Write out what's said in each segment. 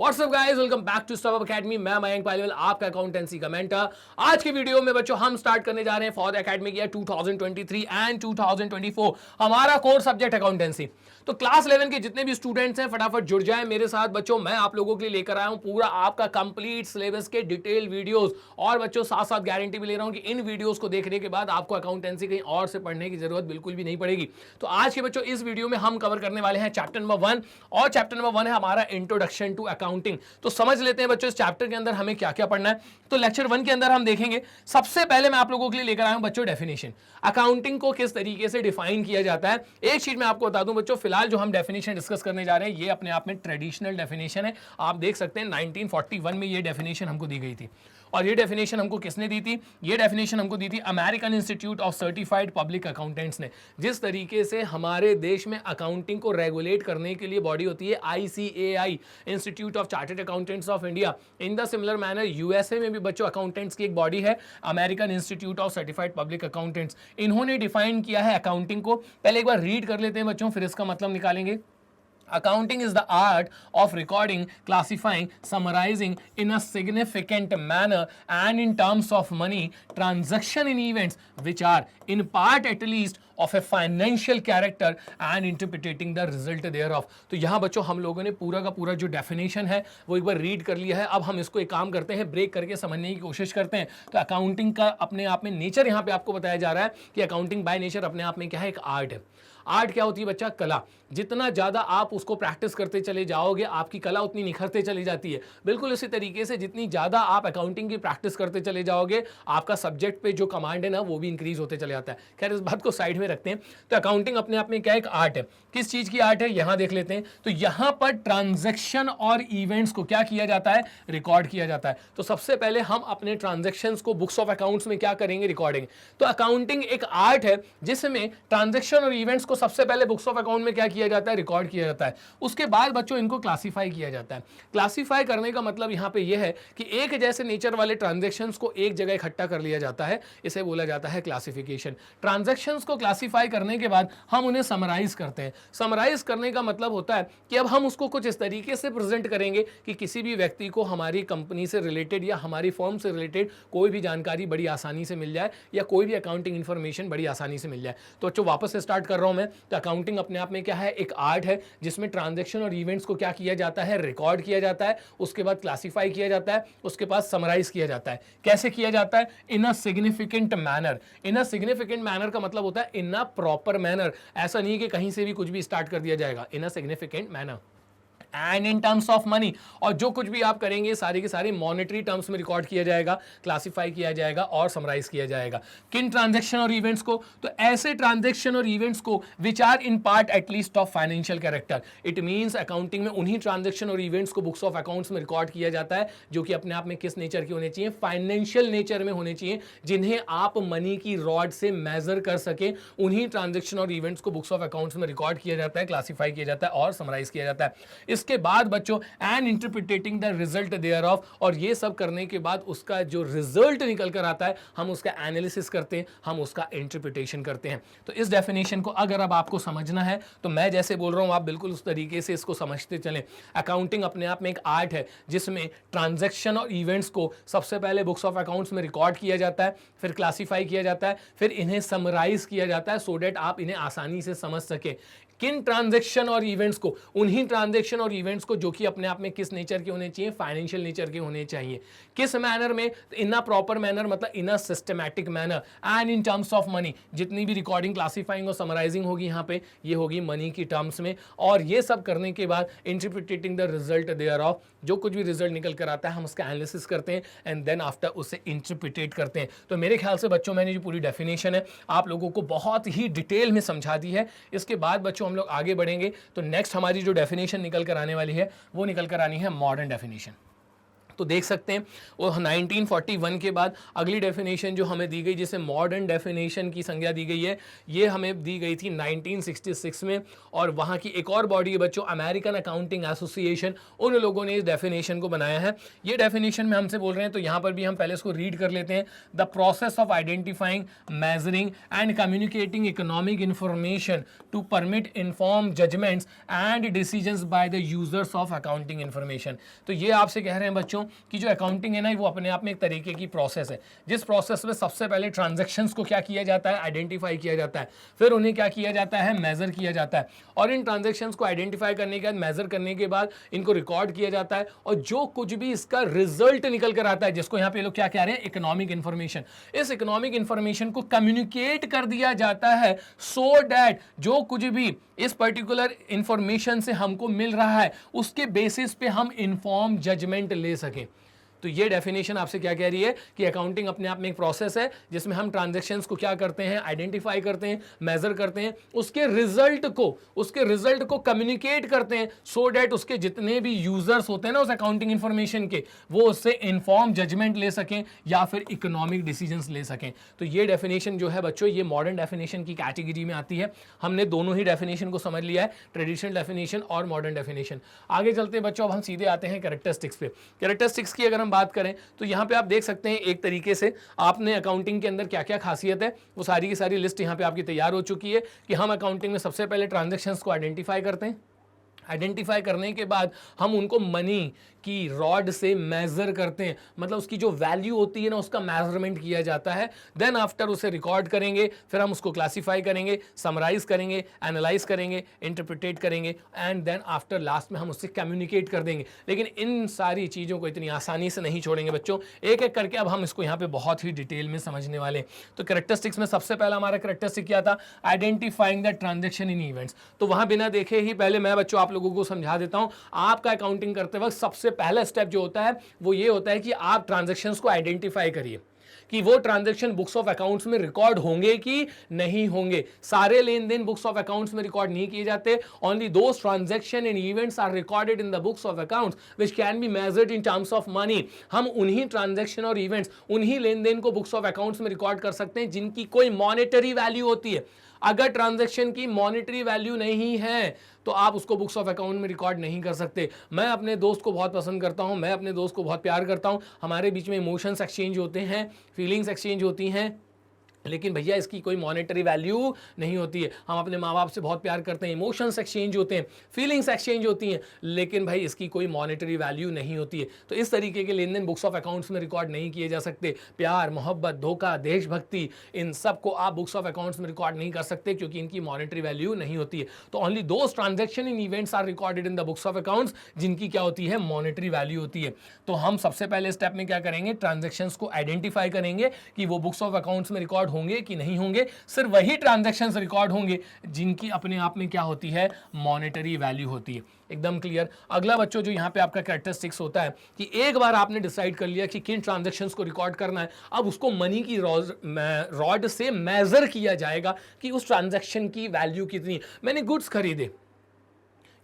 WhatsApp guys, welcome back to Stop Academy. मैं मयंक पालीवाल, आपका accountancy का मेंटर। आज की वीडियो में बच्चों हम स्टार्ट करने जा रहे हैं for the academy year 2023 and 2024 हमारा कोर सब्जेक्ट अकाउंटेंसी। तो क्लास 11 के जितने भी स्टूडेंट्स हैं फटाफट जुड़ जाएं मेरे साथ बच्चों। मैं आप लोगों के लिए लेकर आया हूं पूरा आपका कंप्लीट सिलेबस के डिटेल वीडियोस, और बच्चों साथ साथ गारंटी भी ले रहा हूं कि इन वीडियोस को देखने के बाद आपको अकाउंटेंसी कहीं और से पढ़ने की जरूरत बिल्कुल भी नहीं पड़ेगी। तो आज के बच्चों इस वीडियो में हम कवर करने वाले हैं चैप्टर नंबर 1, और चैप्टर नंबर 1 है हमारा इंट्रोडक्शन टू अकाउंटिंग। तो समझ लेते हैं बच्चों इस चैप्टर के अंदर हमें क्या क्या पढ़ना है। तो लेक्चर 1 के अंदर हम देखेंगे, सबसे पहले मैं आप लोगों के लिए लेकर आया हूं बच्चों डेफिनेशन। अकाउंटिंग को किस तरीके से डिफाइन किया जाता है एक चीज मैं आपको बता दूं बच्चों। फिलहाल जो हम डेफिनेशन डिस्कस करने जा रहे हैं ये अपने आप में ट्रेडिशनल डेफिनेशन है। आप देख सकते हैं 1941 में ये डेफिनेशन हमको दी गई थी, और ये डेफिनेशन हमको किसने दी थी? ये डेफिनेशन हमको दी थी American institute of certified public accountants ने। जिस तरीके से हमारे देश में अकाउंटिंग को रेगुलेट करने के लिए बॉडी होती है ICAI, institute of chartered accountants of India, in the similar manner USA में भी बच्चों अकाउंटेंट्स की एक बॉडी है American institute of certified public accountants. इन्होंने डिफाइन किया है अकाउंटिंग को। पहले एक बार रीड कर लेते हैं बच्चों, फिर इसका मतलब निकालेंगे। Accounting is the art of recording, classifying, summarizing in a significant manner and in terms of money transaction in events which are in part at least of a financial character and interpreting the result thereof। तो यहाँ बच्चों हम लोगों ने पूरा का पूरा जो डेफिनेशन है वो एक बार रीड कर लिया है। अब हम इसको एक काम करते हैं, ब्रेक करके समझने की कोशिश करते हैं। तो अकाउंटिंग का अपने आप में नेचर यहाँ पे आपको बताया जा रहा है कि अकाउंटिंग बाय नेचर अपने आप में क्या है, एक आर्ट है। आर्ट क्या होती है बच्चा? कला। जितना ज़्यादा आप उसको प्रैक्टिस करते चले जाओगे आपकी कला उतनी निखरते चली जाती है। बिल्कुल इसी तरीके से जितनी ज़्यादा आप अकाउंटिंग की प्रैक्टिस करते चले जाओगे आपका सब्जेक्ट पे जो कमांड है ना वो भी इंक्रीज होते चले जाता है। खैर इस बात को साइड में रखते हैं। तो अकाउंटिंग अपने आप में क्या एक आर्ट है। किस चीज़ की आर्ट है यहाँ देख लेते हैं। तो यहाँ पर ट्रांजेक्शन और इवेंट्स को क्या किया जाता है? रिकॉर्ड किया जाता है। तो सबसे पहले हम अपने ट्रांजेक्शन को बुक्स ऑफ अकाउंट्स में क्या करेंगे? रिकॉर्डिंग। तो अकाउंटिंग एक आर्ट है जिसमें ट्रांजेक्शन और इवेंट्स को सबसे पहले बुक्स ऑफ अकाउंट में क्या किया जाता है? रिकॉर्ड किया जाता है। उसके बाद बच्चों इनको क्लासिफाई किया जाता है। क्लासिफाई करने का मतलब यहां पे यह है कि एक जैसे नेचर वाले ट्रांजैक्शंस को एक जगह इकट्ठा कर लिया जाता है, इसे बोला जाता है क्लासिफिकेशन। ट्रांजैक्शंस को क्लासिफाई करने के बाद हम उन्हें समराइज करते हैं। समराइज करने का मतलब होता है कि अब हम उसको कुछ इस तरीके से प्रेजेंट करेंगे कि किसी भी व्यक्ति को हमारी कंपनी से रिलेटेड या हमारी फर्म से रिलेटेड कोई भी जानकारी बड़ी आसानी से मिल जाए, या कोई भी अकाउंटिंग इंफॉर्मेशन बड़ी आसानी से मिल जाए। तो बच्चों वापस से स्टार्ट कर रहा हूं मैं। तो अकाउंटिंग अपने आप में क्या है? एक आर्ट है जिसमें ट्रांजैक्शन और इवेंट्स को क्या किया जाता है? रिकॉर्ड किया जाता है। उसके बाद क्लासिफाई किया जाता है, उसके बाद समराइज किया जाता है। कैसे किया जाता है? In a significant manner. In a significant manner का मतलब होता है इन अ प्रॉपर मैनर। ऐसा नहीं कि कहीं से भी कुछ भी स्टार्ट कर दिया जाएगा। In a significant manner and in terms of money. और जो कुछ भी आप करेंगे सारी के सारी मॉनेटरी टर्म्स में रिकॉर्ड किया जाएगा, क्लासिफाई किया जाएगा और समराइज किया जाएगा। किन ट्रांजैक्शन और इवेंट्स को? तो ऐसे ट्रांजैक्शन और इवेंट्स को which are in part at least of financial character. It means accounting में उन्हीं ट्रांजैक्शन और इवेंट्स को बुक्स ऑफ अकाउंट्स में रिकॉर्ड किया जाता है जो कि अपने आप में किस नेचर के होने चाहिए? फाइनेंशियल नेचर में होने चाहिए, जिन्हें आप मनी की रॉड से मेजर कर सके। उन्हीं ट्रांजैक्शन और इवेंट्स को बुक्स ऑफ अकाउंट्स में रिकॉर्ड किया जाता है, क्लासिफाई किया जाता है और समराइज किया जाता है। इसके बाद बच्चों and interpreting the result thereof, और ये सब करने के बाद उसका जो रिजल्ट निकल कर आता है हम उसका एनालिसिस करते हैं, हम उसका इंटरप्रिटेशन करते हैं। तो इस डेफिनेशन को अगर अब आपको समझना है तो मैं जैसे बोल रहा हूं आप बिल्कुल उस तरीके से इसको समझते चलें। अकाउंटिंग अपने आप में एक आर्ट है जिसमें ट्रांजैक्शन और इवेंट्स को सबसे पहले बुक्स ऑफ अकाउंट्स में रिकॉर्ड किया जाता है, फिर क्लासिफाई किया जाता है, फिर इन्हें समराइज किया जाता है सो दैट आप इन्हें आसानी से समझ सके। किन ट्रांजैक्शन और इवेंट्स को? उन्हीं ट्रांजैक्शन और इवेंट्स को जो कि अपने आप में किस नेचर के होने चाहिए? फाइनेंशियल नेचर के होने चाहिए। किस मैनर में? इन अ प्रॉपर मैनर मतलब in a systematic manner and in terms of money. जितनी भी रिकॉर्डिंग, क्लासिफाइंग और समराइजिंग होगी यहाँ पे ये होगी मनी की टर्म्स में। और ये सब करने के बाद interpreting the result thereof, जो कुछ भी रिजल्ट निकल कर आता है हम उसका एनालिसिस करते हैं एंड देन आफ्टर उसे इंटरप्रिटेट करते हैं। तो मेरे ख्याल से बच्चों मैंने जो पूरी डेफिनेशन है आप लोगों को बहुत ही डिटेल में समझा दी है। इसके बाद बच्चों हम लोग आगे बढ़ेंगे तो नेक्स्ट हमारी जो डेफिनेशन निकल कर आने वाली है वो निकल कर आनी है मॉडर्न डेफिनेशन। तो देख सकते हैं वो 1941 के बाद अगली डेफिनेशन जो हमें दी गई, जिसे मॉडर्न डेफिनेशन की संज्ञा दी गई है, ये हमें दी गई थी 1966 में। और वहाँ की एक और बॉडी है बच्चों, अमेरिकन अकाउंटिंग एसोसिएशन, उन लोगों ने इस डेफिनेशन को बनाया है। ये डेफिनेशन में हमसे बोल रहे हैं, तो यहाँ पर भी हम पहले इसको रीड कर लेते हैं। The process of identifying, measuring and communicating economic information to permit inform judgements and decisions by the users of accounting information. तो ये आपसे कह रहे हैं बच्चों कि जो अकाउंटिंग है ना, वो अपने आप में एक तरीके की प्रोसेस है, जिस प्रोसेस में सबसे पहले ट्रांजैक्शंस को क्या किया जाता है, आइडेंटिफाई किया जाता है, फिर उन्हें क्या किया जाता है, मेजर किया जाता है, और इन ट्रांजैक्शंस को आइडेंटिफाई करने के बाद, मेजर करने के बाद इनको रिकॉर्ड किया जाता है, और जो कुछ भी इसका रिजल्ट निकल कर आता है, जिसको यहाँ पे लोग क्या कह रहे हैं, इकोनॉमिक इंफॉर्मेशन, इस इकोनॉमिक इंफॉर्मेशन को कम्युनिकेट कर दिया जाता है, सो दैट जो कुछ भी इस पर्टिकुलर इंफॉर्मेशन से हमको मिल रहा है, उसके बेसिस पे हम इन्फॉर्म जजमेंट ले सकें। तो ये डेफिनेशन आपसे क्या कह रही है कि अकाउंटिंग अपने आप में एक प्रोसेस है, जिसमें हम ट्रांजैक्शंस को क्या करते हैं, आइडेंटिफाई करते हैं, मेजर करते हैं, उसके रिजल्ट को कम्युनिकेट करते हैं, सो डैट उसके जितने भी यूजर्स होते हैं ना उस अकाउंटिंग इंफॉर्मेशन के, वो उससे इन्फॉर्म जजमेंट ले सकें या फिर इकोनॉमिक डिसीजंस ले सकें। तो ये डेफिनेशन जो है बच्चों, ये मॉडर्न डेफिनेशन की कैटेगरी में आती है। हमने दोनों ही डेफिनेशन को समझ लिया है, ट्रेडिशनल डेफिनेशन और मॉडर्न डेफिनेशन। आगे चलते हैं बच्चों, अब हम सीधे आते हैं कैरेक्टरिस्टिक्स पे। कैरेक्टरिस्टिक्स की अगर हम बात करें तो यहां पे आप देख सकते हैं एक तरीके से आपने अकाउंटिंग के अंदर क्या क्या खासियत है, वो सारी की सारी लिस्ट यहां पे आपकी तैयार हो चुकी है कि हम अकाउंटिंग में सबसे पहले ट्रांजैक्शंस को आइडेंटिफाई करते हैं। आइडेंटिफाई करने के बाद हम उनको मनी की रॉड से मेजर करते हैं, मतलब उसकी जो वैल्यू होती है ना, उसका मेजरमेंट किया जाता है। देन आफ्टर उसे रिकॉर्ड करेंगे, फिर हम उसको क्लासिफाई करेंगे, समराइज करेंगे, एनालाइज करेंगे, इंटरप्रिटेट करेंगे, एंड देन आफ्टर लास्ट में हम उससे कम्युनिकेट कर देंगे। लेकिन इन सारी चीज़ों को इतनी आसानी से नहीं छोड़ेंगे बच्चों, एक एक करके अब हम इसको यहाँ पे बहुत ही डिटेल में समझने वाले। तो कैरेक्टरिस्टिक्स में सबसे पहला हमारा कैरेक्टरिस्टिक क्या था, identifying the transaction in events. तो वहां बिना देखे ही पहले मैं बच्चों आप लोगों को समझा देता हूं, आपका अकाउंटिंग करते वक्त सबसे पहला स्टेप जो होता है वो ये होता है कि आप ट्रांजैक्शंस को आइडेंटिफाई करिए कि वो ट्रांजैक्शन बुक्स ऑफ अकाउंट्स में रिकॉर्ड होंगे कि नहीं होंगे। सारे लेन देन बुक्स ऑफ अकाउंट्स में रिकॉर्ड नहीं किए जाते। Only those transaction and events are recorded in the books of accounts which can be measured in terms of money. हम उन्हीं ट्रांजैक्शन और इवेंट्स, उन्हीं लेन देन को बुक्स ऑफ अकाउंट्स में रिकॉर्ड कर सकते हैं जिनकी कोई मॉनेटरी वैल्यू होती है। अगर ट्रांजैक्शन की मॉनेटरी वैल्यू नहीं है तो आप उसको बुक्स ऑफ अकाउंट में रिकॉर्ड नहीं कर सकते। मैं अपने दोस्त को बहुत पसंद करता हूं, मैं अपने दोस्त को बहुत प्यार करता हूं, हमारे बीच में इमोशंस एक्सचेंज होते हैं, फीलिंग्स एक्सचेंज होती हैं, लेकिन भैया इसकी कोई मॉनेटरी वैल्यू नहीं होती है। हम अपने माँ बाप से बहुत प्यार करते हैं, इमोशंस एक्सचेंज होते हैं, फीलिंग्स एक्सचेंज होती हैं, लेकिन भाई इसकी कोई मॉनेटरी वैल्यू नहीं होती है। तो इस तरीके के लेन देन बुक्स ऑफ अकाउंट्स में रिकॉर्ड नहीं किए जा सकते। प्यार, मोहब्बत, धोखा, देशभक्ति, इन सब को आप बुक्स ऑफ अकाउंट्स में रिकॉर्ड नहीं कर सकते क्योंकि इनकी मॉनेटरी वैल्यू नहीं होती है। तो only those transaction in events are recorded in the books of accounts जिनकी क्या होती है, मॉनेटरी वैल्यू होती है। तो हम सबसे पहले स्टेप में क्या करेंगे, ट्रांजैक्शंस को आइडेंटिफाई करेंगे कि वो बुक्स ऑफ अकाउंट्स में रिकॉर्ड होंगे कि नहीं होंगे। सिर्फ वही ट्रांजैक्शंस रिकॉर्ड होंगे जिनकी अपने आप में क्या होती है, मॉनेटरी वैल्यू होती है। एकदम क्लियर। अगला बच्चों जो यहाँ पे आपका कैरेक्टरिस्टिक्स होता है कि एक बार आपने डिसाइड कर लिया कि किन ट्रांजैक्शंस को रिकॉर्ड करना है, अब उसको मनी की रॉड से मेजर किया जाएगा कि उस ट्रांजैक्शन की वैल्यू कितनी है। मैंने गुड्स खरीदे,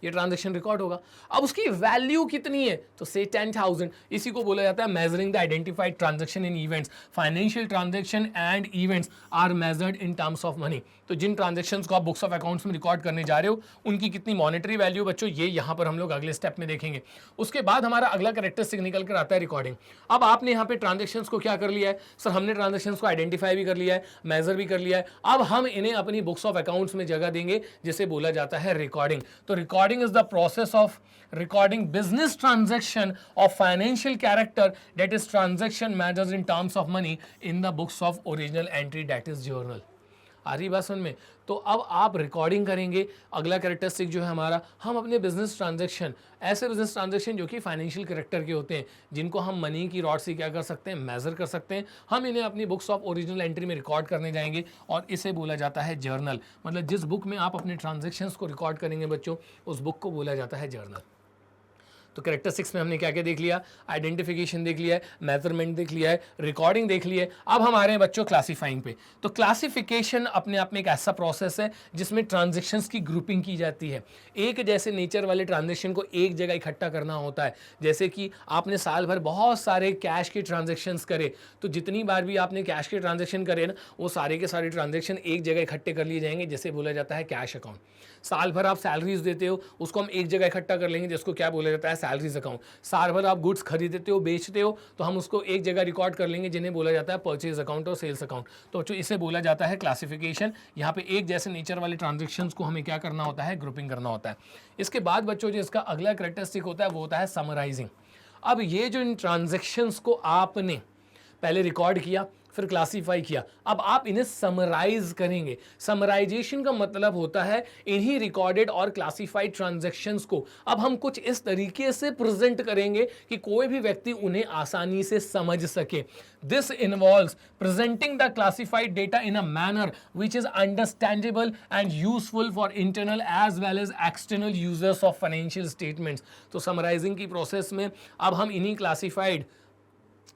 ये ट्रांजैक्शन रिकॉर्ड होगा। अब उसकी वैल्यू कितनी है, तो से 10,000। इसी को बोला जाता है measuring the identified transaction in events. Financial transaction and events are measured in terms of money. तो जिन ट्रांजैक्शंस को आप बुक्स ऑफ अकाउंट्स में रिकॉर्ड करने जा रहे हो उनकी कितनी मॉनेटरी वैल्यू बच्चों, ये यहाँ पर हम लोग अगले स्टेप में देखेंगे। उसके बाद हमारा अगला कैरेक्टरिस्टिक निकल कर आता है रिकॉर्डिंग। अब आपने यहाँ पे ट्रांजैक्शंस को क्या कर लिया है, सर हमने ट्रांजैक्शंस को आइडेंटिफाई भी कर लिया है, मेजर भी कर लिया है। अब हम इन्हें अपनी बुक्स ऑफ अकाउंट्स में जगह देंगे जिसे बोला जाता है रिकॉर्डिंग। तो recording is the process of recording business transaction of financial character, that is transaction matters in terms of money in the books of original entry, that is journal। आ रही बात समझ में। तो अब आप रिकॉर्डिंग करेंगे। अगला कैरेक्टरिस्टिक जो है हमारा, हम अपने बिजनेस ट्रांजैक्शन, ऐसे बिजनेस ट्रांजैक्शन जो कि फाइनेंशियल कैरेक्टर के होते हैं, जिनको हम मनी की रॉड से क्या कर सकते हैं, मेजर कर सकते हैं, हम इन्हें अपनी बुक्स ऑफ ओरिजिनल एंट्री में रिकॉर्ड करने जाएंगे और इसे बोला जाता है जर्नल। मतलब जिस बुक में आप अपने ट्रांजैक्शंस को रिकॉर्ड करेंगे बच्चों, उस बुक को बोला जाता है जर्नल। तो कैरेक्टरिस्टिक्स में हमने क्या क्या देख लिया, आइडेंटिफिकेशन देख लिया है, मेजरमेंट देख लिया है, रिकॉर्डिंग देख लिया है। अब हम आ रहे हैं बच्चों क्लासीफाइंग पे। तो क्लासिफिकेशन अपने आप में एक ऐसा प्रोसेस है जिसमें ट्रांजेक्शन्स की ग्रुपिंग की जाती है। एक जैसे नेचर वाले ट्रांजेक्शन को एक जगह इकट्ठा करना होता है। जैसे कि आपने साल भर बहुत सारे कैश के ट्रांजेक्शन्स करे, तो जितनी बार भी आपने कैश के ट्रांजेक्शन करे ना, वो सारे के सारे ट्रांजेक्शन एक जगह इकट्ठे कर लिए जाएंगे, जैसे बोला जाता है कैश अकाउंट। साल भर आप सैलरीज देते हो, उसको हम एक जगह इकट्ठा कर लेंगे, जिसको क्या बोला जाता है सैलरीज अकाउंट। साल भर आप गुड्स खरीदते हो, बेचते हो, तो हम उसको एक जगह रिकॉर्ड कर लेंगे, जिन्हें बोला जाता है परचेज अकाउंट और सेल्स अकाउंट। तो बच्चों इसे बोला जाता है क्लासिफिकेशन। यहाँ पे एक जैसे नेचर वाले ट्रांजेक्शन्स को हमें क्या करना होता है, ग्रुपिंग करना होता है। इसके बाद बच्चों जो इसका अगला कैरेक्टरिस्टिक होता है वो होता है समराइजिंग। अब ये जो इन ट्रांजेक्शन्स को आपने पहले रिकॉर्ड किया, फिर क्लासीफाई किया, अब आप इन्हें समराइज करेंगे। समराइजेशन का मतलब होता है इन्हीं रिकॉर्डेड और क्लासीफाइड ट्रांजैक्शंस को अब हम कुछ इस तरीके से प्रेजेंट करेंगे कि कोई भी व्यक्ति उन्हें आसानी से समझ सके। This involves presenting the classified data in a manner which is understandable and useful for internal as well as external users of financial statements. तो समराइजिंग की प्रोसेस में अब हम इन्हीं क्लासिफाइड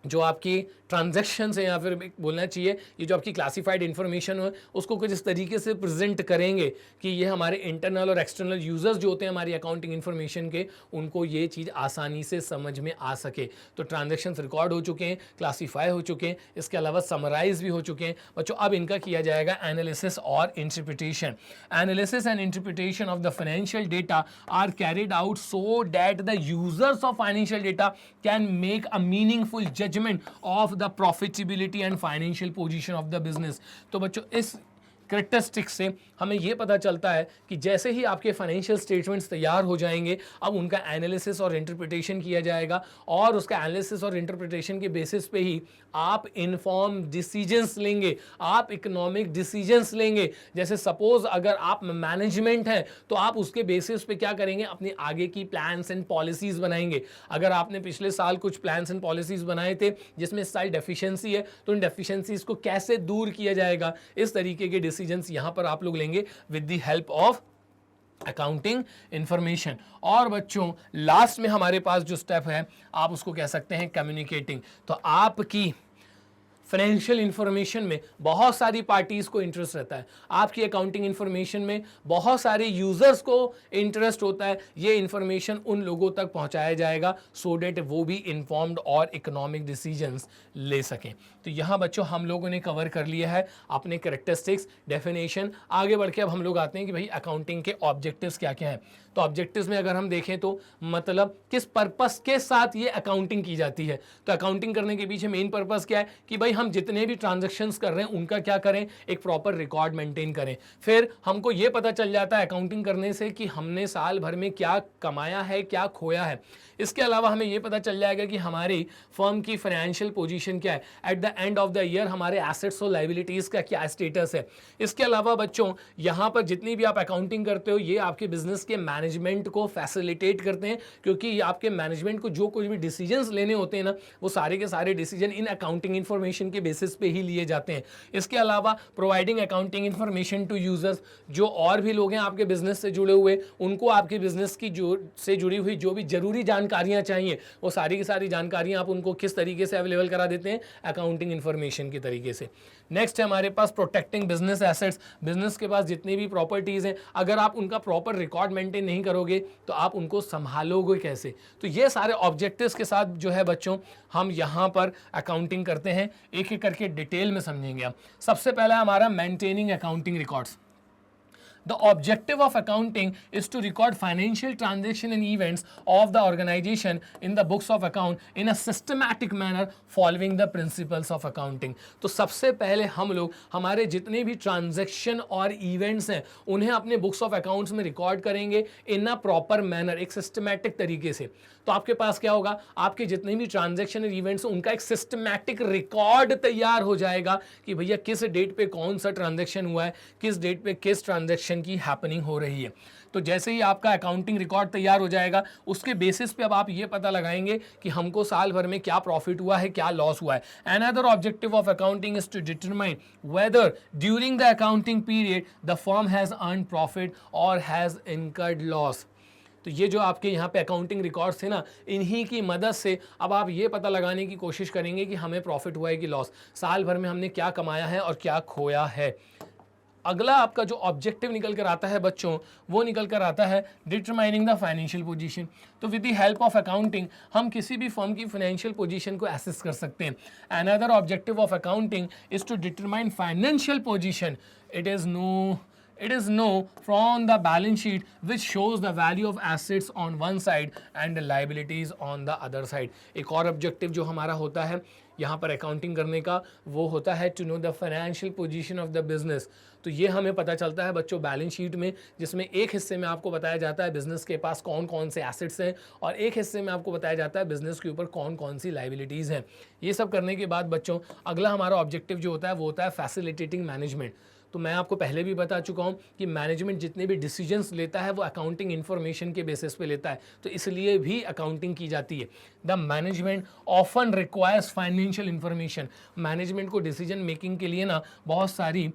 जो आपकी ट्रांजैक्शंस है, या फिर बोलना चाहिए ये जो आपकी क्लासिफाइड इन्फॉर्मेशन है, उसको कुछ इस तरीके से प्रेजेंट करेंगे कि ये हमारे इंटरनल और एक्सटर्नल यूजर्स जो होते हैं हमारी अकाउंटिंग इन्फॉर्मेशन के, उनको ये चीज़ आसानी से समझ में आ सके। तो ट्रांजैक्शंस रिकॉर्ड हो चुके हैं, क्लासीफाई हो चुके हैं, इसके अलावा समराइज भी हो चुके हैं बच्चों। अब इनका किया जाएगा एनालिसिस और interpretation. Analysis and interpretation of the financial data are carried out so that the users of financial data can make a meaningful judgement of the profitability and financial position of the business. तो बच्चों इस characteristics से हमें यह पता चलता है कि जैसे ही आपके फाइनेंशियल स्टेटमेंट्स तैयार हो जाएंगे, अब उनका एनालिसिस और इंटरप्रिटेशन किया जाएगा, और उसका एनालिसिस और इंटरप्रिटेशन के बेसिस पे ही आप इन्फॉर्म डिसीजंस लेंगे, आप इकोनॉमिक डिसीजंस लेंगे। जैसे सपोज अगर आप मैनेजमेंट हैं तो आप उसके बेसिस पे क्या करेंगे, अपने आगे की प्लान्स एंड पॉलिसीज बनाएंगे। अगर आपने पिछले साल कुछ प्लान्स एंड पॉलिसीज बनाए थे जिसमें इस साल डेफिशिएंसी है, तो इन डेफिशिएंसीज को कैसे दूर किया जाएगा, इस तरीके के डिसीजंस यहां पर आप लोग लेंगे with the help of accounting information. और बच्चों लास्ट में हमारे पास जो स्टेप है आप उसको कह सकते हैं कम्युनिकेटिंग। तो आपकी फाइनेंशियल इंफॉर्मेशन में बहुत सारी पार्टीज को इंटरेस्ट रहता है, आपकी अकाउंटिंग इंफॉर्मेशन में बहुत सारे यूजर्स को इंटरेस्ट होता है। ये इंफॉर्मेशन उन लोगों तक पहुंचाया जाएगा सो डेट वो भी इन्फॉर्म्ड और इकोनॉमिक डिसीजंस ले सकें। तो यहाँ बच्चों हम लोगों ने कवर कर लिया है अपने कैरेक्टरिस्टिक्स, डेफिनेशन। आगे बढ़ के अब हम लोग आते हैं कि भाई अकाउंटिंग के ऑब्जेक्टिव्स क्या क्या हैं। तो ऑब्जेक्टिव्स में अगर हम देखें तो मतलब किस पर्पस के साथ ये अकाउंटिंग की जाती है। तो अकाउंटिंग करने के पीछे मेन पर्पस क्या है कि भाई हम जितने भी ट्रांजैक्शंस कर रहे हैं उनका क्या करें, एक प्रॉपर रिकॉर्ड मेंटेन करें। फिर हमको ये पता चल जाता है अकाउंटिंग करने से कि हमने साल भर में क्या कमाया है, क्या खोया है। इसके अलावा हमें ये पता चल जाएगा कि हमारी फर्म की फाइनेंशियल पोजीशन क्या है, at the end of the year हमारे एसेट्स और लायबिलिटीज का क्या स्टेटस है। इसके अलावा बच्चों यहाँ पर जितनी भी आप अकाउंटिंग करते हो ये आपके बिजनेस के मैनेजमेंट को फैसिलिटेट करते हैं, क्योंकि आपके मैनेजमेंट को जो कुछ भी डिसीजंस लेने होते हैं ना, वो सारे के सारे डिसीजन इन अकाउंटिंग इंफॉर्मेशन के बेसिस पे ही लिए जाते हैं। इसके अलावा providing accounting information to users, जो और भी लोग हैं आपके बिजनेस से जुड़े हुए, उनको आपके बिजनेस की से जुड़ी हुई जो भी जरूरी जानकारियां चाहिए वो सारी की सारी जानकारियां आप उनको किस तरीके से अवेलेबल करा देते हैं, अकाउंटिंग इंफॉर्मेशन के तरीके से। नेक्स्ट है हमारे पास प्रोटेक्टिंग बिजनेस एसेट्स। बिजनेस के पास जितनी भी प्रॉपर्टीज हैं अगर आप उनका प्रॉपर रिकॉर्ड मेंटेन नहीं करोगे तो आप उनको संभालोगे कैसे। तो ये सारे ऑब्जेक्टिव्स के साथ जो है बच्चों हम यहाँ पर अकाउंटिंग करते हैं, एक एक करके डिटेल में समझेंगे। हम सबसे पहला हमारा maintaining accounting records. The objective of accounting is to record financial transaction and events of the organization in the books of account in a systematic manner following the principles of accounting। तो सबसे पहले हम लोग हमारे जितने भी transaction और events हैं उन्हें अपने बुक्स ऑफ अकाउंट्स में रिकॉर्ड करेंगे इन अ प्रॉपर मैनर, एक सिस्टमैटिक तरीके से। तो आपके पास क्या होगा, आपके जितने भी ट्रांजैक्शन और इवेंट्स उनका एक सिस्टमैटिक रिकॉर्ड तैयार हो जाएगा कि भैया किस डेट पे कौन सा ट्रांजैक्शन हुआ है, किस डेट पे किस ट्रांजैक्शन की हैपनिंग हो रही है। तो जैसे ही आपका अकाउंटिंग रिकॉर्ड तैयार हो जाएगा उसके बेसिस पे अब आप ये पता लगाएंगे कि हमको साल भर में क्या प्रॉफिट हुआ है, क्या लॉस हुआ है। Another objective of accounting is to determine whether during the accounting period the firm has earn profit और हैज इनकर्ड लॉस। तो ये जो आपके यहाँ पे अकाउंटिंग रिकॉर्ड्स थे ना, इन्हीं की मदद से अब आप ये पता लगाने की कोशिश करेंगे कि हमें प्रॉफिट हुआ है कि लॉस, साल भर में हमने क्या कमाया है और क्या खोया है। अगला आपका जो ऑब्जेक्टिव निकल कर आता है बच्चों, वो निकल कर आता है डिटरमाइनिंग द फाइनेंशियल पोजीशन। तो with the help of accounting हम किसी भी फर्म की फाइनेंशियल पोजीशन को एसेस कर सकते हैं। Another objective of accounting is to determine financial position. It is know from the balance sheet which shows the value of assets on one side and the liabilities on the other side। एक और objective जो हमारा होता है यहाँ पर accounting करने का, वो होता है to know the financial position of the business. तो ये हमें पता चलता है बच्चों बैलेंस शीट में, जिसमें एक हिस्से में आपको बताया जाता है बिजनेस के पास कौन कौन से एसेट्स हैं और एक हिस्से में आपको बताया जाता है बिजनेस के ऊपर कौन कौन सी लाइबिलिटीज़ हैं। ये सब करने के बाद बच्चों अगला हमारा ऑब्जेक्टिव जो होता है वो होता है फैसिलिटेटिंग मैनेजमेंट। तो मैं आपको पहले भी बता चुका हूँ कि मैनेजमेंट जितने भी डिसीजंस लेता है वो अकाउंटिंग इन्फॉर्मेशन के बेसिस पे लेता है, तो इसलिए भी अकाउंटिंग की जाती है। The management often requires financial information. Management को डिसीजन मेकिंग के लिए ना बहुत सारी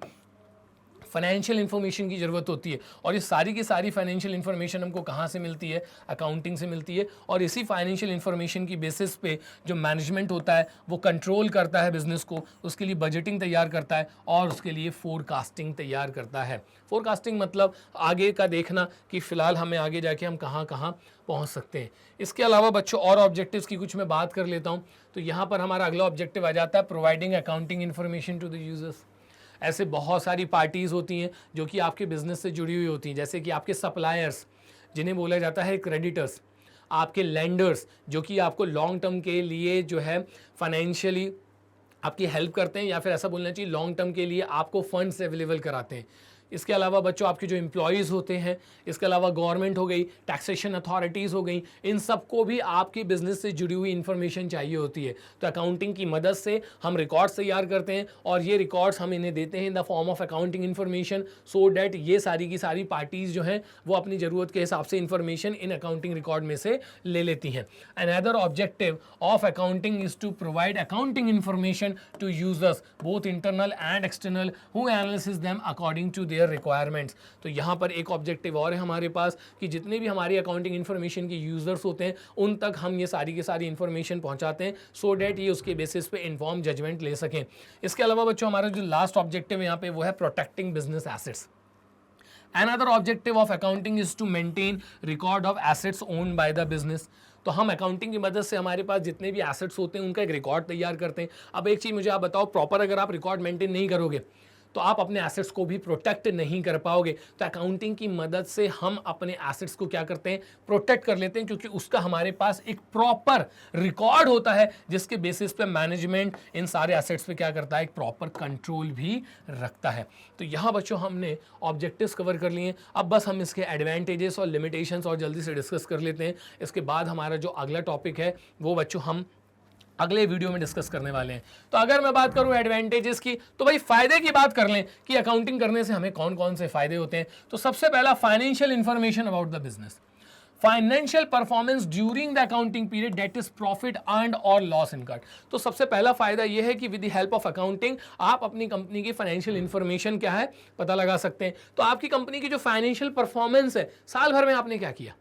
फाइनेंशियल इन्फॉर्मेशन की ज़रूरत होती है, और ये सारी की सारी फाइनेंशियल इन्फॉर्मेशन हमको कहाँ से मिलती है? अकाउंटिंग से मिलती है। और इसी फाइनेंशियल इन्फॉर्मेशन की बेसिस पे जो मैनेजमेंट होता है वो कंट्रोल करता है बिजनेस को, उसके लिए बजटिंग तैयार करता है और उसके लिए फोरकास्टिंग तैयार करता है। फोरकास्टिंग मतलब आगे का देखना कि फ़िलहाल हमें आगे जाके हम कहाँ कहाँ पहुँच सकते हैं। इसके अलावा बच्चों और ऑब्जेक्टिव्स की कुछ मैं बात कर लेता हूँ। तो यहाँ पर हमारा अगला ऑब्जेक्टिव आ जाता है providing accounting information to the users. ऐसे बहुत सारी पार्टीज़ होती हैं जो कि आपके बिज़नेस से जुड़ी हुई होती हैं, जैसे कि आपके सप्लायर्स जिन्हें बोला जाता है क्रेडिटर्स, आपके लेंडर्स जो कि आपको लॉन्ग टर्म के लिए जो है फाइनेंशियली आपकी हेल्प करते हैं, या फिर ऐसा बोलना चाहिए लॉन्ग टर्म के लिए आपको फंड्स अवेलेबल कराते हैं। इसके अलावा बच्चों आपके जो एम्प्लॉयज़ होते हैं, इसके अलावा गवर्नमेंट हो गई, टैक्सेशन अथॉरिटीज़ हो गई, इन सबको भी आपके बिजनेस से जुड़ी हुई इन्फॉर्मेशन चाहिए होती है। तो अकाउंटिंग की मदद से हम रिकॉर्ड्स तैयार करते हैं और ये रिकॉर्ड्स हम इन्हें देते हैं in the form of accounting information, so that ये सारी की सारी पार्टीज़ जो हैं वो अपनी ज़रूरत के हिसाब से इन्फॉर्मेशन इन अकाउंटिंग रिकॉर्ड में से ले लेती हैं। Another objective of accounting is to provide accounting information to users both internal and external who analysis them according to requirements. तो यहाँ पर एक ऑब्जेक्टिव और है हमारे पास कि जितने भी हमारी अकाउंटिंग इन्फॉर्मेशन के यूजर्स होते हैं उन तक हम ये सारी की सारी इन्फॉर्मेशन पहुँचाते हैं, सो डैट ये उसके बेसिस पे इन्फॉर्म जजमेंट ले सकें। इसके अलावा बच्चों हमारा जो लास्ट ऑब्जेक्टिव है यहाँ पे वो है protecting business assets. Another objective of accounting is to maintain record of assets owned by the business। तो हम अकाउंटिंग की मदद से हमारे पास जितने भी एसेट्स होते हैं उनका एक रिकॉर्ड तैयार करते हैं। अब एक चीज़ मुझे आप बताओ, प्रॉपर अगर आप रिकॉर्ड मेंटेन नहीं करोगे तो आप अपने एसेट्स को भी प्रोटेक्ट नहीं कर पाओगे। तो अकाउंटिंग की मदद से हम अपने एसेट्स को क्या करते हैं? प्रोटेक्ट कर लेते हैं, क्योंकि उसका हमारे पास एक प्रॉपर रिकॉर्ड होता है जिसके बेसिस पे मैनेजमेंट इन सारे एसेट्स पे क्या करता है? एक प्रॉपर कंट्रोल भी रखता है। तो यहाँ बच्चों हमने ऑब्जेक्टिव्स कवर कर लिए। अब बस हम इसके एडवांटेजेस और लिमिटेशंस और जल्दी से डिस्कस कर लेते हैं। इसके बाद हमारा जो अगला टॉपिक है वो बच्चों हम अगले वीडियो में डिस्कस करने वाले हैं। तो अगर मैं बात करूं एडवांटेजेस की, तो भाई फायदे की बात कर लें कि अकाउंटिंग करने से हमें कौन कौन से फायदे होते हैं। तो सबसे पहला, financial information about the business, financial performance during the accounting period, that is profit earned और लॉस इनकर्ड। तो सबसे पहला फायदा यह है कि with the help of accounting आप अपनी कंपनी की फाइनेंशियल इंफॉर्मेशन क्या है पता लगा सकते हैं। तो आपकी कंपनी की जो फाइनेंशियल परफॉर्मेंस है, साल भर में आपने क्या किया,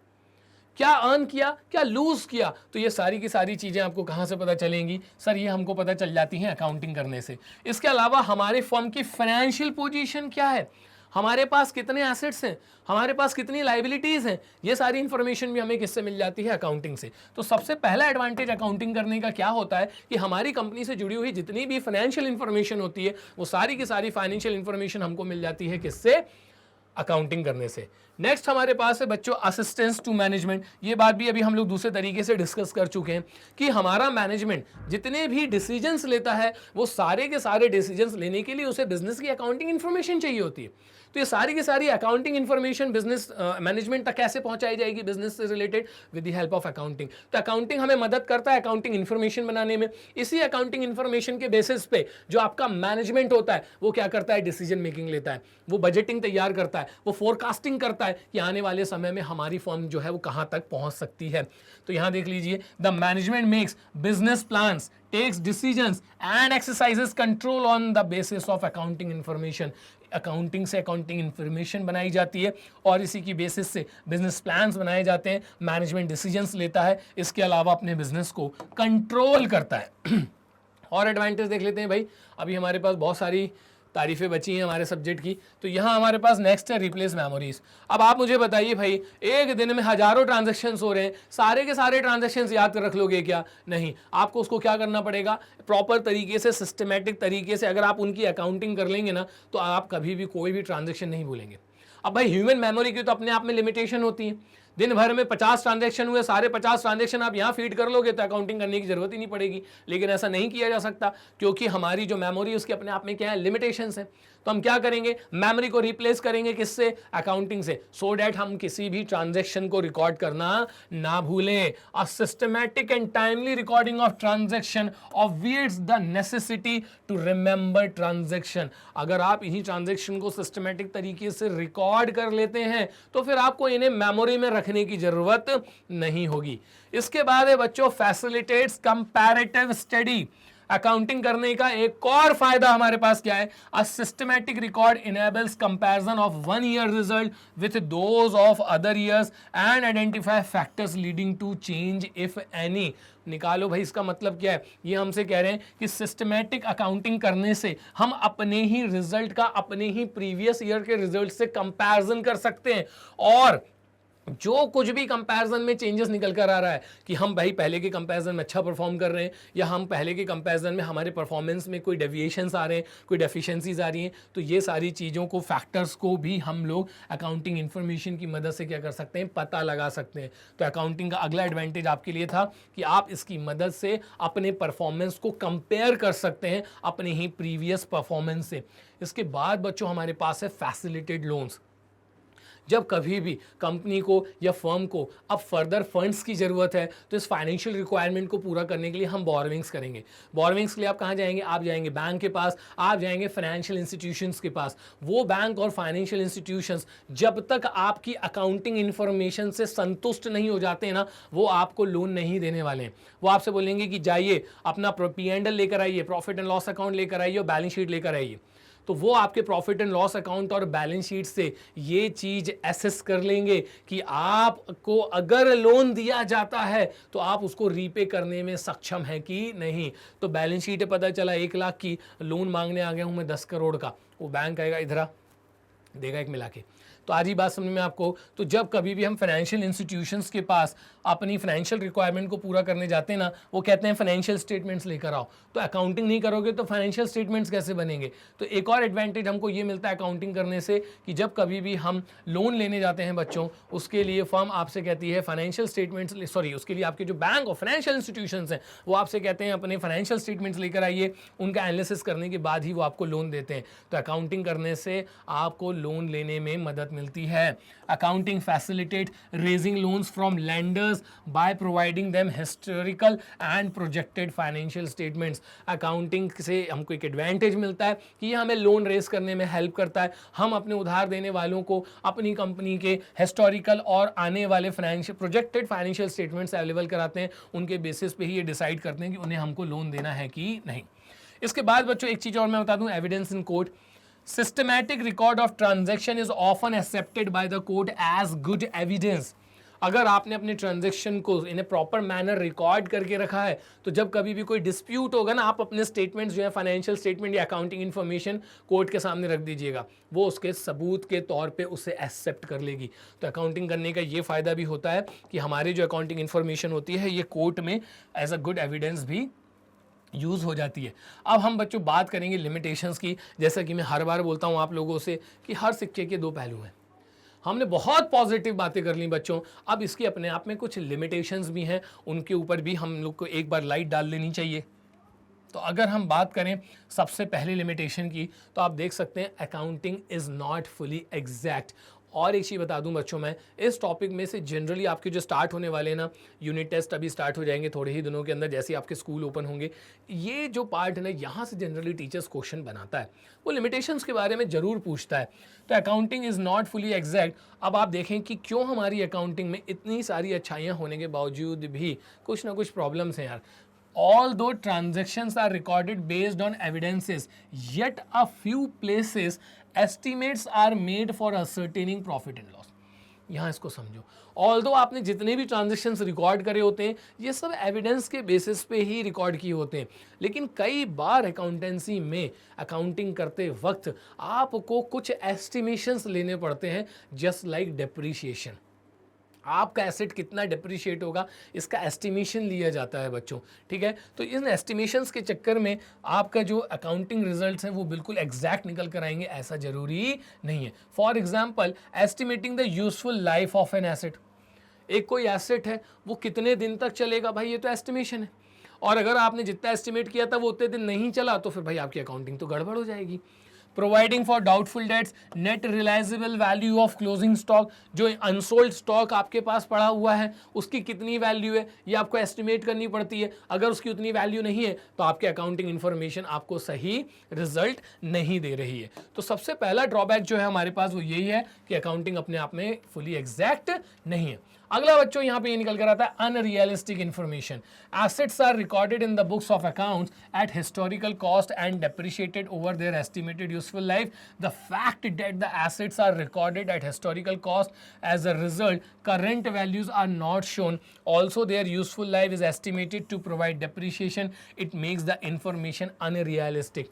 क्या अर्न किया, क्या लूज किया, तो ये सारी की सारी चीज़ें आपको कहाँ से पता चलेंगी? सर ये हमको पता चल जाती हैं अकाउंटिंग करने से। इसके अलावा हमारे फर्म की फाइनेंशियल पोजीशन क्या है, हमारे पास कितने एसेट्स हैं, हमारे पास कितनी लाइबिलिटीज़ हैं, ये सारी इंफॉर्मेशन भी हमें किससे मिल जाती है? अकाउंटिंग से। तो सबसे पहला एडवांटेज अकाउंटिंग करने का क्या होता है कि हमारी कंपनी से जुड़ी हुई जितनी भी फाइनेंशियल इंफॉर्मेशन होती है वो सारी की सारी फाइनेंशियल इंफॉर्मेशन हमको मिल जाती है किससे? अकाउंटिंग करने से। नेक्स्ट हमारे पास है बच्चों असिस्टेंस टू मैनेजमेंट। ये बात भी अभी हम लोग दूसरे तरीके से डिस्कस कर चुके हैं कि हमारा मैनेजमेंट जितने भी डिसीजंस लेता है वो सारे के सारे डिसीजंस लेने के लिए उसे बिजनेस की अकाउंटिंग इन्फॉर्मेशन चाहिए होती है। तो ये सारी की सारी अकाउंटिंग इन्फॉर्मेशन बिजनेस मैनेजमेंट तक कैसे पहुंचाई जाएगी? बिजनेस से related with the help of accounting. तो अकाउंटिंग हमें मदद करता है अकाउंटिंग इन्फॉर्मेशन बनाने में। इसी अकाउंटिंग इन्फॉर्मेशन के बेसिस पे जो आपका मैनेजमेंट होता है वो क्या करता है? डिसीजन मेकिंग लेता है, वो बजटिंग तैयार करता है, वो फोरकास्टिंग करता है कि आने वाले समय में हमारी फर्म जो है वो कहां तक पहुंच सकती है। तो यहां देख लीजिए, the management makes business plans, takes decisions and exercises control on the basis of accounting information। Accounting से अकाउंटिंग इंफॉर्मेशन बनाई जाती है और इसी की बेसिस से बिजनेस प्लान्स बनाए जाते हैं, मैनेजमेंट डिसीजंस लेता है, इसके अलावा अपने बिजनेस को कंट्रोल करता है। और एडवांटेज देख लेते हैं भाई, अभी हमारे पास बहुत सारी तारीफें बची हैं हमारे सब्जेक्ट की, तो यहाँ हमारे पास नेक्स्ट है रिप्लेस मेमोरीज। अब आप मुझे बताइए भाई, एक दिन में हजारों ट्रांजैक्शंस हो रहे हैं, सारे के सारे ट्रांजैक्शंस याद कर रख लोगे क्या? नहीं, आपको उसको क्या करना पड़ेगा, प्रॉपर तरीके से, सिस्टमेटिक तरीके से अगर आप उनकी अकाउंटिंग कर लेंगे ना, तो आप कभी भी कोई भी ट्रांजेक्शन नहीं भूलेंगे। अब भाई ह्यूमन मेमोरी की तो अपने आप में लिमिटेशन होती है, दिन भर में 50 ट्रांजैक्शन हुए, सारे 50 ट्रांजैक्शन आप यहाँ फीड कर लोगे तो अकाउंटिंग करने की जरूरत ही नहीं पड़ेगी। लेकिन ऐसा नहीं किया जा सकता क्योंकि हमारी जो मेमोरी है उसके अपने आप में क्या है, लिमिटेशंस है। तो हम क्या करेंगे, मेमोरी को रिप्लेस करेंगे किससे, अकाउंटिंग से, सो डैट हम किसी भी ट्रांजैक्शन को रिकॉर्ड करना ना भूलें। A systematic and timely recording of transaction obviates the necessity to remember transaction. अगर आप इन्हीं ट्रांजैक्शन को सिस्टमैटिक तरीके से रिकॉर्ड कर लेते हैं तो फिर आपको इन्हें मेमोरी में रखने की जरूरत नहीं होगी। इसके बाद है बच्चों फैसिलिटेट्स कंपैरेटिव स्टडी। अकाउंटिंग करने का एक और फायदा हमारे पास क्या है, a systematic record enables comparison of one year result with those of other years and identify factors leading to change if any. निकालो भाई, इसका मतलब क्या है, ये हमसे कह रहे हैं कि सिस्टमैटिक अकाउंटिंग करने से हम अपने ही रिजल्ट का अपने ही प्रीवियस ईयर के रिजल्ट से कंपैरिजन कर सकते हैं, और जो कुछ भी कंपैरिजन में चेंजेस निकल कर आ रहा है कि हम भाई पहले के कंपैरिजन में अच्छा परफॉर्म कर रहे हैं या हम पहले के कंपैरिजन में हमारे परफॉर्मेंस में कोई डेविएशंस आ रहे हैं, कोई डेफिशिएंसीज आ रही हैं, तो ये सारी चीज़ों को, फैक्टर्स को भी हम लोग अकाउंटिंग इन्फॉर्मेशन की मदद से क्या कर सकते हैं, पता लगा सकते हैं। तो अकाउंटिंग का अगला एडवांटेज आपके लिए था कि आप इसकी मदद से अपने परफॉर्मेंस को कंपेयर कर सकते हैं अपने ही प्रीवियस परफॉर्मेंस से। इसके बाद बच्चों हमारे पास है फैसिलिटेड लोन्स। जब कभी भी कंपनी को या फर्म को अब फर्दर फंड्स की ज़रूरत है तो इस फाइनेंशियल रिक्वायरमेंट को पूरा करने के लिए हम बोरोविंग्स करेंगे। बोरोविंग्स के लिए आप कहाँ जाएंगे, आप जाएंगे बैंक के पास, आप जाएंगे फाइनेंशियल इंस्टीट्यूशंस के पास। वो बैंक और फाइनेंशियल इंस्टीट्यूशंस जब तक आपकी अकाउंटिंग इन्फॉर्मेशन से संतुष्ट नहीं हो जाते हैं ना, वो आपको लोन नहीं देने वाले हैं। वो आपसे बोलेंगे कि जाइए अपना P&L लेकर आइए, प्रॉफिट एंड लॉस अकाउंट लेकर आइए और बैलेंस शीट लेकर आइए। तो वो आपके प्रॉफिट एंड लॉस अकाउंट और बैलेंस शीट से ये चीज एसेस कर लेंगे कि आपको अगर लोन दिया जाता है तो आप उसको रीपे करने में सक्षम है कि नहीं। तो बैलेंस शीट है, पता चला 1 लाख की लोन मांगने आ गया हूं मैं 10 करोड़ का, वो बैंक आएगा इधर देगा एक मिला के। तो आज ही बात समझ में आपको। तो जब कभी भी हम फाइनेंशियल इंस्टीट्यूशंस के पास अपनी फाइनेंशियल रिक्वायरमेंट को पूरा करने जाते हैं ना, वो कहते हैं फाइनेंशियल स्टेटमेंट्स लेकर आओ। तो अकाउंटिंग नहीं करोगे तो फाइनेंशियल स्टेटमेंट्स कैसे बनेंगे। तो एक और एडवांटेज हमको ये मिलता है अकाउंटिंग करने से कि जब कभी भी हम लोन लेने जाते हैं बच्चों, उसके लिए फर्म आपसे कहती है फाइनेंशियल स्टेटमेंट्स, सॉरी उसके लिए आपके जो बैंक और फाइनेंशियल इंस्टीट्यूशंस हैं वो आपसे कहते हैं अपने फाइनेंशियल स्टेटमेंट्स लेकर आइए, उनका एनालिसिस करने के बाद ही वो आपको लोन देते हैं। तो अकाउंटिंग करने से आपको लोन लेने में मदद मिलती है। Accounting facilitate raising loans from lenders by providing them historical and projected financial statements। Accounting से हमको एक एडवांटेज मिलता है कि ये हमें लोन रेज करने में हेल्प करता है। हम अपने उधार देने वालों को अपनी कंपनी के हिस्टोरिकल और आने वाले financial projected financial statements available कराते हैं, उनके बेसिस पे ही ये डिसाइड करते हैं कि उन्हें हमको लोन देना है कि नहीं। इसके बाद बच्चों एक चीज़ और मैं बता दूं, evidence in court. Systematic record of transaction is often accepted by the court as good evidence। अगर आपने अपने ट्रांजैक्शन को इन ए प्रॉपर मैनर रिकॉर्ड करके रखा है तो जब कभी भी कोई डिस्प्यूट होगा ना, आप अपने स्टेटमेंट्स जो है फाइनेंशियल स्टेटमेंट या अकाउंटिंग इन्फॉर्मेशन कोर्ट के सामने रख दीजिएगा, वो उसके सबूत के तौर पे उसे एक्सेप्ट कर लेगी। तो अकाउंटिंग करने का ये फ़ायदा भी होता है कि हमारी जो अकाउंटिंग इन्फॉर्मेशन होती है ये कोर्ट में एज अ गुड एविडेंस भी यूज़ हो जाती है। अब हम बच्चों बात करेंगे लिमिटेशंस की। जैसा कि मैं हर बार बोलता हूँ आप लोगों से कि हर सिक्के के 2 पहलू हैं। हमने बहुत पॉजिटिव बातें कर ली बच्चों, अब इसके अपने आप में कुछ लिमिटेशंस भी हैं, उनके ऊपर भी हम लोग को एक बार लाइट डाल लेनी चाहिए। तो अगर हम बात करें सबसे पहले लिमिटेशन की, तो आप देख सकते हैं accounting is not fully exact. और एक चीज़ बता दूं बच्चों, मैं इस टॉपिक में से जनरली आपके जो स्टार्ट होने वाले हैं ना यूनिट टेस्ट, अभी स्टार्ट हो जाएंगे थोड़े ही दिनों के अंदर, जैसे ही आपके स्कूल ओपन होंगे, ये जो पार्ट है ना यहाँ से जनरली टीचर्स क्वेश्चन बनाता है, वो लिमिटेशंस के बारे में ज़रूर पूछता है। तो accounting is not fully exact. अब आप देखें कि क्यों हमारी अकाउंटिंग में इतनी सारी अच्छाइयाँ होने के बावजूद भी कुछ ना कुछ प्रॉब्लम्स हैं यार। Although transactions are recorded based on evidences, yet a few places estimates are made for ascertaining profit and loss. यहाँ इसको समझो। ऑल्दो आपने जितने भी ट्रांजेक्शन्स रिकॉर्ड करे होते हैं ये सब एविडेंस के बेसिस पे ही रिकॉर्ड किए होते हैं, लेकिन कई बार अकाउंटेंसी में अकाउंटिंग करते वक्त आपको कुछ एस्टिमेशंस लेने पड़ते हैं, जस्ट लाइक डेप्रीशिएशन। आपका एसेट कितना डिप्रिशिएट होगा इसका एस्टिमेशन लिया जाता है बच्चों, ठीक है। तो इन एस्टिमेशंस के चक्कर में आपका जो अकाउंटिंग रिजल्ट्स हैं वो बिल्कुल एग्जैक्ट निकल कर आएंगे, ऐसा जरूरी नहीं है। For example estimating the useful life of an asset. एक कोई एसेट है वो कितने दिन तक चलेगा भाई, ये तो एस्टिमेशन है, और अगर आपने जितना एस्टिमेट किया था वो उतने दिन नहीं चला तो फिर भाई आपकी अकाउंटिंग तो गड़बड़ हो जाएगी। Providing for doubtful debts, net realisable value of closing stock, जो अनसोल्ड स्टॉक आपके पास पड़ा हुआ है उसकी कितनी वैल्यू है ये आपको एस्टिमेट करनी पड़ती है। अगर उसकी उतनी वैल्यू नहीं है तो आपके अकाउंटिंग इन्फॉर्मेशन आपको सही रिजल्ट नहीं दे रही है। तो सबसे पहला ड्रॉबैक जो है हमारे पास वो यही है कि अकाउंटिंग अपने आप में फुली एग्जैक्ट नहीं है। अगला बच्चों यहां पे ये निकल कर आता है unrealistic information. Assets are recorded in the books of accounts at historical cost and depreciated over their estimated useful life. The fact that the assets are recorded at historical cost, as a result current values are not shown, also their useful life is estimated to provide depreciation, it makes the information unrealistic.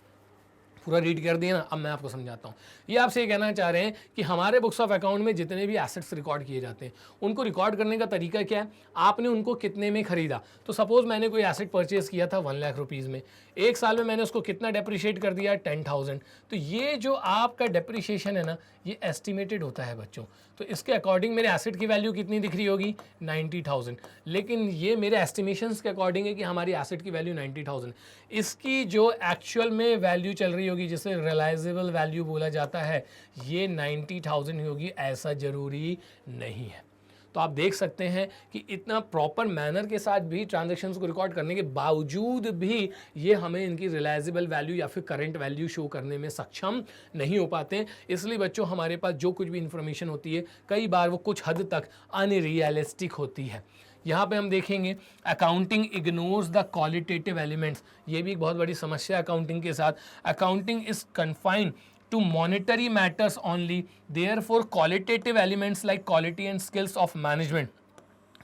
पूरा read कर दिया ना, अब मैं आपको समझाता हूँ। ये आपसे ये कहना चाह रहे हैं कि हमारे बुक्स ऑफ अकाउंट में जितने भी एसेट्स रिकॉर्ड किए जाते हैं उनको रिकॉर्ड करने का तरीका क्या है, आपने उनको कितने में खरीदा। तो सपोज मैंने कोई एसेट परचेज किया था 1 लाख रुपीज़ में, एक साल में मैंने उसको कितना डेप्रिशिएट कर दिया 10,000। तो ये जो आपका डेप्रिशिएशन है ना ये एस्टिमेटेड होता है बच्चों। तो इसके अकॉर्डिंग मेरे एसेट की वैल्यू कितनी दिख रही होगी 90,000, लेकिन ये मेरे एस्टिमेशंस के अकॉर्डिंग है कि हमारी एसेट की वैल्यू 90,000। इसकी जो एक्चुअल में वैल्यू चल रही होगी जिसे रियलाइजेबल वैल्यू बोला जाता है ये 90,000 ही होगी, ऐसा जरूरी नहीं है। तो आप देख सकते हैं कि इतना प्रॉपर मैनर के साथ भी ट्रांजैक्शंस को रिकॉर्ड करने के बावजूद भी ये हमें इनकी रियलाइजेबल वैल्यू या फिर करंट वैल्यू शो करने में सक्षम नहीं हो पाते हैं। इसलिए बच्चों हमारे पास जो कुछ भी इंफॉर्मेशन होती है कई बार वो कुछ हद तक अनरियलिस्टिक होती है। यहाँ पे हम देखेंगे accounting ignores the qualitative elements. ये भी एक बहुत बड़ी समस्या है अकाउंटिंग के साथ। Accounting is confined to monetary matters only, therefore qualitative elements like quality and skills of management,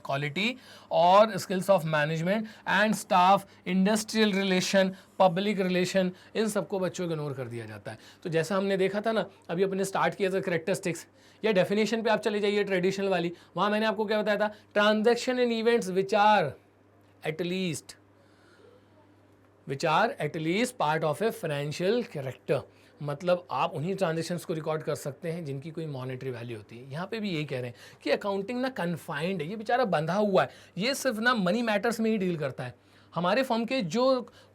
quality और skills of management and staff, industrial relation, public relation, इन सबको बच्चों को इग्नोर कर दिया जाता है। तो जैसा हमने देखा था ना अभी अपने स्टार्ट किया था कैरेक्टरिस्टिक्स, या डेफिनेशन पे आप चले जाइए ट्रेडिशनल वाली, वहाँ मैंने आपको क्या बताया था, transaction and events which are at least part of a financial character. मतलब आप उन्हीं ट्रांजेक्शन्स को रिकॉर्ड कर सकते हैं जिनकी कोई मॉनेटरी वैल्यू होती है। यहाँ पे भी यही कह रहे हैं कि अकाउंटिंग ना कन्फाइंड है, ये बेचारा बंधा हुआ है, ये सिर्फ ना मनी मैटर्स में ही डील करता है। हमारे फर्म के जो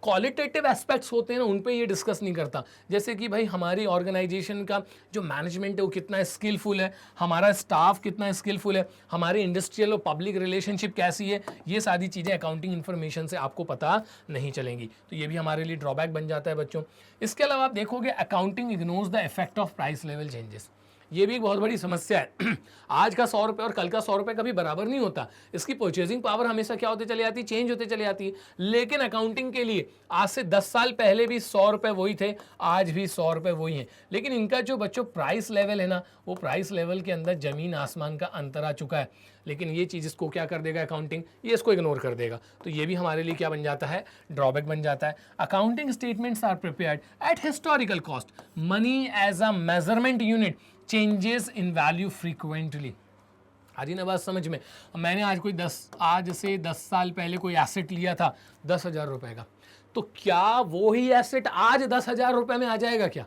क्वालिटेटिव एस्पेक्ट्स होते हैं ना उन पे ये डिस्कस नहीं करता। जैसे कि भाई हमारी ऑर्गेनाइजेशन का जो मैनेजमेंट है वो कितना स्किलफुल है, हमारा स्टाफ कितना स्किलफुल है, हमारी इंडस्ट्रियल और पब्लिक रिलेशनशिप कैसी है, ये सारी चीज़ें अकाउंटिंग इन्फॉर्मेशन से आपको पता नहीं चलेंगी। तो ये भी हमारे लिए ड्रॉबैक बन जाता है बच्चों। इसके अलावा आप देखोगे accounting ignores the effect of price level changes. ये भी एक बहुत बड़ी समस्या है। आज का 100 रुपये और कल का 100 रुपये कभी बराबर नहीं होता। इसकी परचेजिंग पावर हमेशा क्या होते चली जाती है, चेंज होते चली जाती है। लेकिन अकाउंटिंग के लिए आज से 10 साल पहले भी 100 रुपये वही थे, आज भी 100 रुपये वही हैं। लेकिन इनका जो बच्चों प्राइस लेवल है ना वो प्राइस लेवल के अंदर ज़मीन आसमान का अंतर आ चुका है। लेकिन ये चीज़ इसको क्या कर देगा अकाउंटिंग, ये इसको इग्नोर कर देगा। तो ये भी हमारे लिए क्या बन जाता है, ड्रॉबैक बन जाता है। Accounting statements are prepared at historical cost, money as a measurement unit changes in value frequently. आ रही ना बात समझ में। मैंने आज से 10 साल पहले कोई एसेट लिया था 10,000 रुपये का, तो क्या वो ही एसेट आज 10,000 रुपये में आ जाएगा, क्या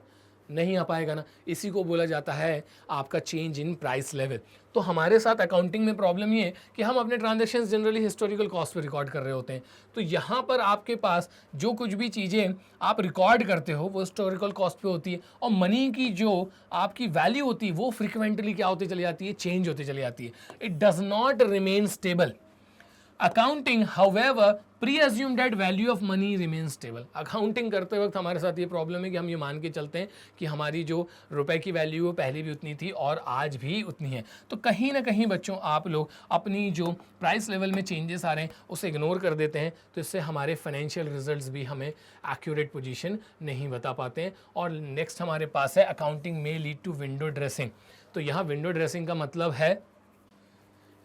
नहीं आ पाएगा ना। इसी को बोला जाता है आपका चेंज इन प्राइस लेवल। तो हमारे साथ अकाउंटिंग में प्रॉब्लम ये है कि हम अपने ट्रांजैक्शंस जनरली हिस्टोरिकल कॉस्ट पे रिकॉर्ड कर रहे होते हैं। तो यहाँ पर आपके पास जो कुछ भी चीज़ें आप रिकॉर्ड करते हो वो हिस्टोरिकल कॉस्ट पे होती है, और मनी की जो आपकी वैल्यू होती है वो फ्रिक्वेंटली क्या होती चली जाती है, चेंज होती चली जाती है। It does not remain stable. Accounting however pre assume that value of money remain stable. Accounting करते वक्त हमारे साथ ये प्रॉब्लम है कि हम ये मान के चलते हैं कि हमारी जो रुपए की वैल्यू वो पहले भी उतनी थी और आज भी उतनी है। तो कहीं ना कहीं बच्चों आप लोग अपनी जो प्राइस लेवल में चेंजेस आ रहे हैं उसे इग्नोर कर देते हैं, तो इससे हमारे फाइनेंशियल रिजल्ट्स भी हमें एक्यूरेट पोजीशन नहीं बता पाते हैं। और नेक्स्ट हमारे पास है अकाउंटिंग में लीड टू विंडो ड्रेसिंग। तो यहाँ विंडो ड्रेसिंग का मतलब है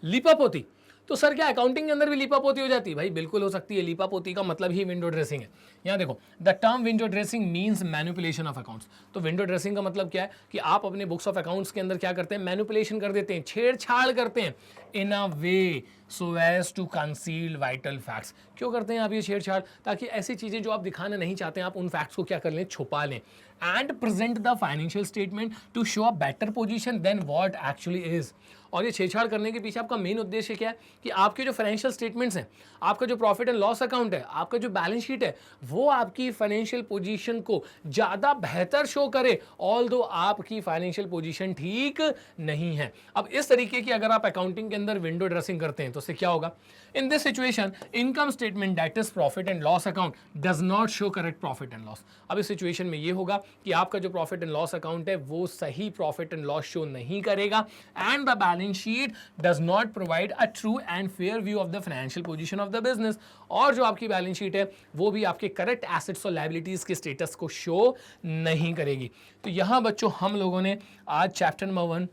लीपापोती। तो सर क्या अकाउंटिंग के अंदर भी लीपापोती हो जाती है? भाई बिल्कुल हो सकती है। लीपापोती का मतलब ही विंडो ड्रेसिंग है। यहाँ देखो, the term window dressing means manipulation of accounts. तो विंडो ड्रेसिंग का मतलब क्या है कि आप अपने बुक्स ऑफ अकाउंट्स के अंदर क्या करते हैं, मैनिपुलेशन कर देते हैं, छेड़छाड़ करते हैं in a way so as to conceal vital facts. क्यों करते हैं आप ये छेड़छाड़? ताकि ऐसी चीज़ें जो आप दिखाना नहीं चाहते हैं आप उन फैक्ट्स को क्या कर लें, छुपा लें। And present the financial statement to show a better position than what actually is. और ये छेड़छाड़ करने के पीछे आपका मेन उद्देश्य क्या है कि आपके जो फाइनेंशियल स्टेटमेंट्स हैं, आपका जो प्रॉफिट एंड लॉस अकाउंट है, आपका जो बैलेंस शीट है, वो आपकी फाइनेंशियल पोजीशन को ज़्यादा बेहतर शो करे, ऑल्दो आपकी फाइनेंशियल पोजीशन ठीक नहीं है। अब इस तरीके की अगर आप अकाउंटिंग के अंदर विंडो ड्रेसिंग करते हैं तो उससे क्या होगा? In this situation income statement that is profit and loss account does not show correct profit and loss. अब इस सिचुएशन में ये होगा कि आपका जो प्रॉफिट एंड लॉस अकाउंट है वो सही प्रॉफिट एंड लॉस शो नहीं करेगा, and the balance sheet does not provide a true and fair view of the financial position of the business. और जो आपकी बैलेंस शीट है वो भी आपके करेक्ट एसेट्स और लायबिलिटीज के स्टेटस को शो नहीं करेगी। तो यहां बच्चों हम लोगों ने आज chapter number 1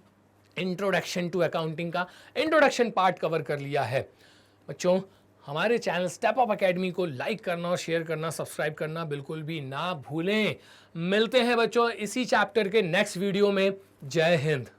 introduction to accounting का इंट्रोडक्शन पार्ट कवर कर लिया है। बच्चों हमारे चैनल स्टेप अप एकेडमी को लाइक करना और शेयर करना, सब्सक्राइब करना बिल्कुल भी ना भूलें। मिलते हैं बच्चों इसी चैप्टर के नेक्स्ट वीडियो में। जय हिंद।